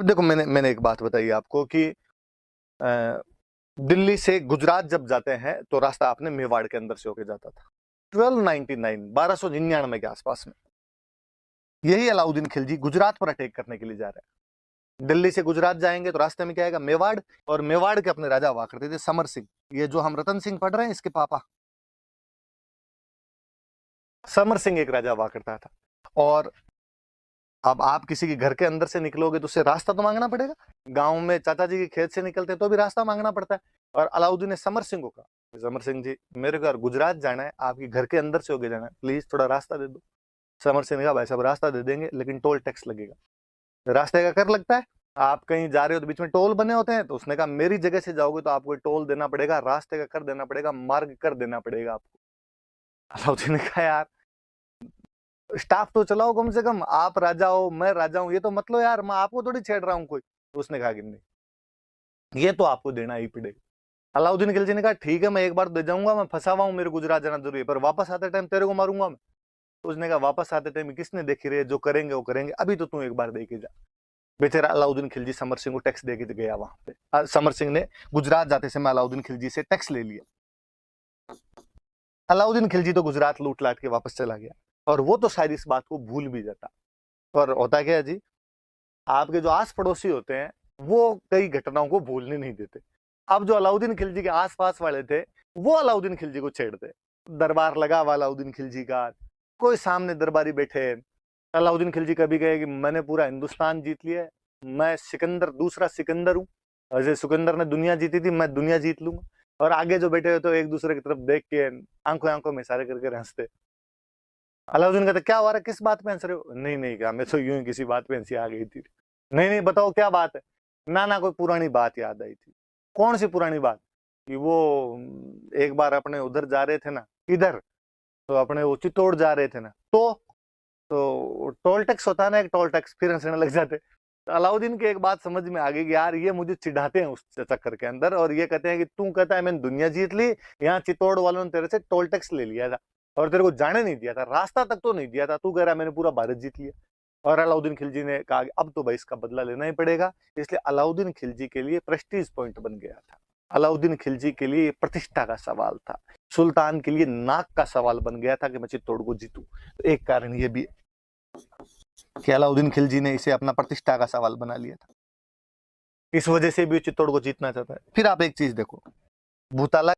अब देखो मैंने एक बात बताई आपको कि दिल्ली से गुजरात जब जाते हैं तो रास्ता आपने मेवाड़ के अंदर से होके जाता था 1299 के आसपास में। यही अलाउद्दीन खिलजी गुजरात पर अटैक करने के लिए जा रहे हैं। दिल्ली से गुजरात जाएंगे तो रास्ते में क्या आएगा? मेवाड़। और मेवाड़ के अपने राजा हुआ करते थे समर सिंह। ये जो हम रतन सिंह पढ़ रहे हैं इसके पापा समर सिंह एक राजा हुआ करता था। और अब आप किसी के घर के अंदर से निकलोगे तो उससे रास्ता तो मांगना पड़ेगा। गांव में चाचा जी के खेत से निकलते तो भी रास्ता मांगना पड़ता है। और अलाउद्दीन ने समर सिंह को कहा, समर सिंह जी मेरे को गुजरात जाना है, आपके घर के अंदर से होके जाना है, प्लीज थोड़ा रास्ता दे दो। समर सिंह ने कहा भाई साहब रास्ता दे देंगे लेकिन टोल टैक्स लगेगा। रास्ते का कर लगता है, आप कहीं जा रहे हो तो बीच में टोल बने होते हैं। तो उसने कहा मेरी जगह से जाओगे तो आपको टोल देना पड़ेगा, रास्ते का कर देना पड़ेगा, मार्ग कर देना पड़ेगा आपको। अलाउद्दीन ने कहा यार स्टाफ तो चलाओ कम से कम, आप राजा हो मैं राजा हूं, ये तो मतलब यार मैं आपको थोड़ी छेड़ रहा हूं कोई। तो उसने कहा कि नहीं ये तो आपको देना ही पड़ेगा। अलाउद्दीन खिलजी ने कहा ठीक है मैं एक बार दे जाऊंगा, मैं फंसा हुआ हूं, मेरे गुजरात जाना जरूरी है, पर वापस आते टाइम तेरे को मारूंगा मैं। तो उसने कहा वापस आते टाइम किसने देखी रहे, जो करेंगे वो करेंगे, अभी तो तू एक बार दे के जा। बेचारा अलाउद्दीन खिलजी समर सिंह को टैक्स दे के गया वहां पे। समर सिंह ने गुजरात जाते समय अलाउद्दीन खिलजी से टैक्स ले लिया। अलाउद्दीन खिलजी तो गुजरात लूट लाट के वापस चला गया और वो तो शायद इस बात को भूल भी जाता। और होता क्या है जी, आपके जो आस पड़ोसी होते हैं वो कई घटनाओं को भूलने नहीं देते। अब जो अलाउद्दीन खिलजी के आसपास वाले थे वो अलाउद्दीन खिलजी को छेड़ते। दरबार लगा हुआ अलाउद्दीन खिलजी का, कोई सामने दरबारी बैठे। अलाउद्दीन खिलजी कभी कहे कि मैंने पूरा हिंदुस्तान जीत लिया है, मैं सिकंदर दूसरा सिकंदर हूँ, जैसे सिकंदर ने दुनिया जीती थी मैं दुनिया जीत लूंगा। और आगे जो बैठे हुए तो एक दूसरे की तरफ देख के आंखों आंखों में इशारे करके हंसते। अलाउद्दीन कहते क्या हो रहा है, किस बात पे हंस रहे हो? नहीं नहीं क्या मैं तो यूं ही किसी बात पे हंसी आ गई थी। नहीं नहीं बताओ क्या बात है? ना ना कोई पुरानी बात याद आई थी। कौन सी पुरानी बात? कि वो एक बार अपने उधर जा रहे थे ना, इधर तो अपने वो चित्तौड़ जा रहे थे ना, तो टोल टैक्स होता है ना एक टोल टैक्स, फिर हंसने लग जाते। तो अलाउद्दीन की एक बात समझ में आ गई कि यार ये मुझे चिढ़ाते हैं उस चक्कर के अंदर, और ये कहते हैं कि तू कहता है मैंने दुनिया जीत ली, यहाँ चित्तौड़ वालों ने तेरे से टोल टैक्स ले लिया था और तेरे को जाने नहीं दिया था, रास्ता तक तो नहीं दिया था, तू कह रहा है मैंने पूरा भारत जीत लिया। और अलाउद्दीन खिलजी ने कहा अब तो भाई इसका बदला लेना ही पड़ेगा। इसलिए अलाउद्दीन खिलजी के लिए प्रेस्टीज पॉइंट बन गया था। अलाउद्दीन खिलजी के लिए प्रतिष्ठा का सवाल था, सुल्तान के लिए नाक का सवाल बन गया था कि मैं चित्तौड़ को जीतूं। तो एक कारण ये भी कि अलाउद्दीन खिलजी ने इसे अपना प्रतिष्ठा का सवाल बना लिया था, इस वजह से भी चित्तौड़ को जीतना चाहता है। फिर आप एक चीज देखो, भूताला